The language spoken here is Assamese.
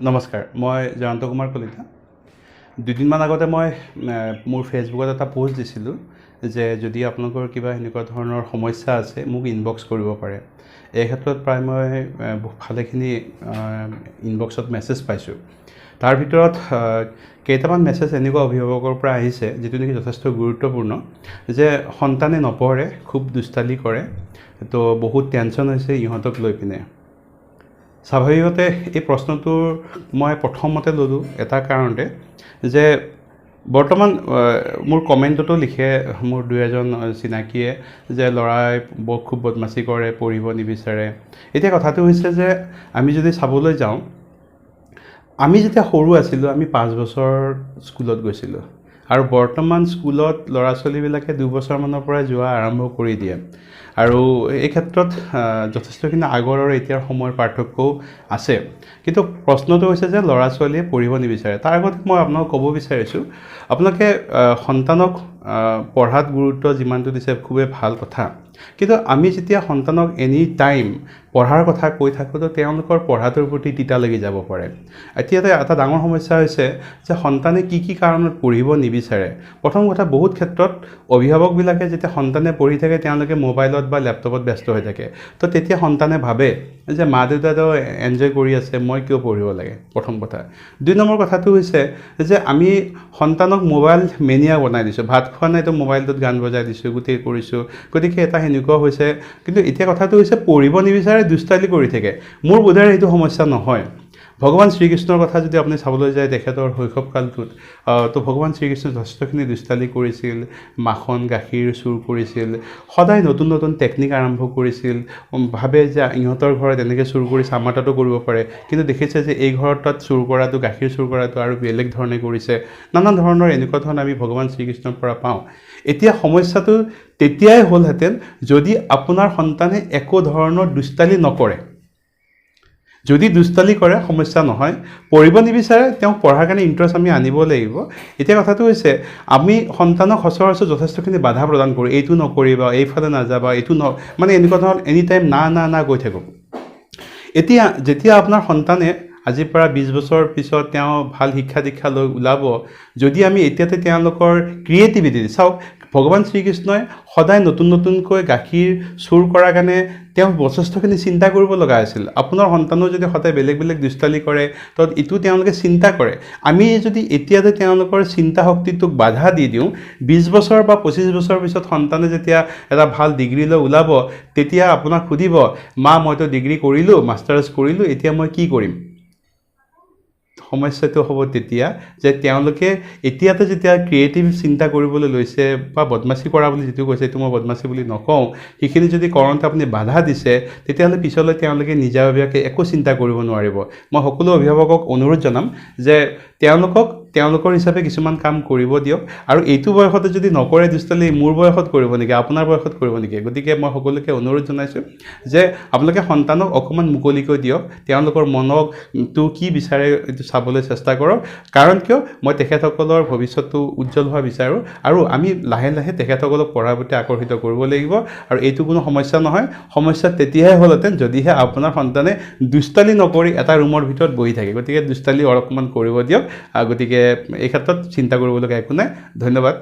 নমস্কাৰ, মই জয়ন্ত কুমাৰ কলিতা। দুদিনমান আগতে মই মোৰ ফেচবুকত এটা পোষ্ট দিছিলোঁ যে যদি আপোনালোকৰ কিবা এনেকুৱা ধৰণৰ সমস্যা আছে মোক ইনবক্স কৰিব পাৰে। এই ক্ষেত্ৰত প্ৰায় মই ভালেখিনি ইনবক্সত মেছেজ পাইছোঁ। তাৰ ভিতৰত কেইটামান মেছেজ এনেকুৱা অভিভাৱকৰ পৰা আহিছে যিটো নেকি যথেষ্ট গুৰুত্বপূৰ্ণ, যে সন্তানে নপঢ়ে, খুব দুষ্টালি কৰে, তো বহুত টেনশ্যন হৈছে ইহঁতক লৈ পিনে। স্বাভাৱিকতে এই প্ৰশ্নটোৰ মই প্ৰথমতে ল'লোঁ এটা কাৰণতে যে বৰ্তমান মোৰ কমেণ্টতো লিখে মোৰ দুই এজন চিনাকীয়ে যে ল'ৰাই খুব বদমাচি কৰে, পঢ়িব নিবিচাৰে। এতিয়া কথাটো হৈছে যে আমি যদি চাবলৈ যাওঁ, আমি যেতিয়া সৰু আছিলোঁ আমি 5 বছৰ স্কুলত গৈছিলোঁ, আৰু বৰ্তমান স্কুলত ল'ৰা ছোৱালীবিলাকে 2 বছৰমানৰ পৰাই যোৱা আৰম্ভ কৰি দিয়ে। আৰু এই ক্ষেত্ৰত যথেষ্টখিনি আগৰ আৰু এতিয়াৰ সময়ৰ পাৰ্থক্যও আছে। কিন্তু প্ৰশ্নটো হৈছে যে ল'ৰা ছোৱালীয়ে পঢ়িব নিবিচাৰে। তাৰ আগতে মই আপোনাক ক'ব বিচাৰিছোঁ, আপোনালোকে সন্তানক পঢ়াত গুৰুত্ব যিমানটো দিছে খুবেই ভাল কথা, কিন্তু আমি যেতিয়া সন্তানক এনি টাইম পঢ়াৰ কথা কৈ থাকোঁ তো তেওঁলোকৰ পঢ়াটোৰ প্ৰতি তিতা লাগি যাব পাৰে। এতিয়া এটা ডাঙৰ সমস্যা হৈছে যে সন্তানে কি কাৰণত পঢ়িব নিবিচাৰে। প্ৰথম কথা, বহুত ক্ষেত্ৰত অভিভাৱকবিলাকে যেতিয়া সন্তানে পঢ়ি থাকে তেওঁলোকে মোবাইলত বা লেপটপত ব্যস্ত হৈ থাকে, তো তেতিয়া সন্তানে ভাবে যে মা দেউতাও এনজয় কৰি আছে, মই কিয় পঢ়িব লাগে, প্ৰথম কথা। 2 নম্বৰ কথাটো হৈছে যে আমি সন্তানক মোবাইল মেনিয়া বনাই দিছোঁ। ভাত খোৱা নাই তো মোবাইলটোত গান বজাই দিছোঁ, গোটেই কৰিছোঁ, গতিকে এটা সেনেকুৱা হৈছে। কিন্তু এতিয়া কথাটো হৈছে পঢ়িব নিবিচাৰে, দুষ্টালি কৰি থাকে। মোৰ বোধেৰে এইটো সমস্যা নহয়। ভগৱান শ্ৰীকৃষ্ণৰ কথা যদি আপুনি চাবলৈ যায়, তেখেতৰ শৈশৱকালটোত তো ভগৱান শ্ৰীকৃষ্ণই যথেষ্টখিনি দুষ্টালি কৰিছিল, মাখন গাখীৰ চুৰ কৰিছিল, সদায় নতুন নতুন টেকনিক আৰম্ভ কৰিছিল। ভাবে যে ইহঁতৰ ঘৰত এনেকৈ চুৰ কৰিছে, আমাৰ তাতো কৰিব পাৰে, কিন্তু দেখিছে যে এই ঘৰত তাত চুৰ কৰাটো, গাখীৰ চুৰ কৰাটো আৰু বেলেগ ধৰণে কৰিছে। নানা ধৰণৰ এনেকুৱা ধৰণৰ আমি ভগৱান শ্ৰীকৃষ্ণৰ পৰা পাওঁ। এতিয়া সমস্যাটো তেতিয়াই হ'লহেঁতেন যদি আপোনাৰ সন্তানে একো ধৰণৰ দুষ্টালি নকৰে। যদি দুষ্টালি কৰে সমস্যা নহয়, পঢ়িব নিবিচাৰে, তেওঁক পঢ়াৰ কাৰণে ইণ্টাৰেষ্ট আমি আনিব লাগিব। এতিয়া কথাটো হৈছে আমি সন্তানক সচৰাচৰ যথেষ্টখিনি বাধা প্ৰদান কৰোঁ, এইটো নকৰিবা, এইফালে নাযাবা, এইটো মানে এনেকুৱা ধৰণৰ এনি টাইম না কৈ থাকোঁ। এতিয়া যেতিয়া আপোনাৰ সন্তানে আজিৰ পৰা 20 বছৰ পিছত তেওঁ ভাল শিক্ষা দীক্ষা লৈ ওলাব, যদি আমি এতিয়াতে তেওঁলোকৰ ক্ৰিয়েটিভিটি চাওক, ভগৱান শ্ৰীকৃষ্ণই সদায় নতুনকৈ গাখীৰ চুৰ কৰাৰ কাৰণে তেওঁ যথেষ্টখিনি চিন্তা কৰিব লগা আছিল। আপোনাৰ সন্তানেও যদি সদায় বেলেগ দুষ্টালি কৰে তো ইটো তেওঁলোকে চিন্তা কৰে। আমি যদি এতিয়াতে তেওঁলোকৰ চিন্তা শক্তিটোক বাধা দি দিওঁ, 20 বছৰ বা 25 বছৰ পিছত সন্তানে যেতিয়া এটা ভাল ডিগ্ৰী লৈ ওলাব, তেতিয়া আপোনাক সুধিব, মা মইতো ডিগ্ৰী কৰিলোঁ, মাষ্টাৰ্ছ কৰিলোঁ, এতিয়া মই কি কৰিম? সমস্যাটো হ'ব তেতিয়া যে তেওঁলোকে এতিয়াতে যেতিয়া ক্ৰিয়েটিভ চিন্তা কৰিবলৈ লৈছে, বা বদমাচি কৰা বুলি যিটো কৈছে, এইটো মই বদমাচি বুলি নকওঁ, সেইখিনি যদি কৰোঁতে আপুনি বাধা দিছে, তেতিয়াহ'লে পিছলৈ তেওঁলোকে নিজাববীয়াকৈ একো চিন্তা কৰিব নোৱাৰিব। মই সকলো অভিভাৱকক অনুৰোধ জনাম যে তেওঁলোকৰ হিচাপে কিছুমান কাম কৰিব দিয়ক, আৰু এইটো বয়সতে যদি নকৰে দুষ্টালি, মোৰ বয়সত কৰিব নেকি, আপোনাৰ বয়সত কৰিব নেকি? গতিকে মই সকলোকে অনুৰোধ জনাইছোঁ যে আপোনালোকে সন্তানক অকণমান মুকলিকৈ দিয়ক, তেওঁলোকৰ মনটো কি বিচাৰে এইটো চাবলৈ চেষ্টা কৰক। কাৰণ কিয়, মই তেখেতসকলৰ ভৱিষ্যতটো উজ্জ্বল হোৱা বিচাৰোঁ, আৰু আমি লাহে লাহে তেখেতসকলক পঢ়াৰ প্ৰতি আকৰ্ষিত কৰিব লাগিব। আৰু এইটো কোনো সমস্যা নহয়। সমস্যা তেতিয়াহে হ'লহেঁতেন যদিহে আপোনাৰ সন্তানে দুষ্টালি নকৰি এটা ৰুমৰ ভিতৰত বহি থাকে। গতিকে দুষ্টালি অলপমান কৰিব দিয়ক। গতিকে এই ক্ষেত্ৰত চিন্তা কৰিবলগীয়া একো নাই। ধন্যবাদ।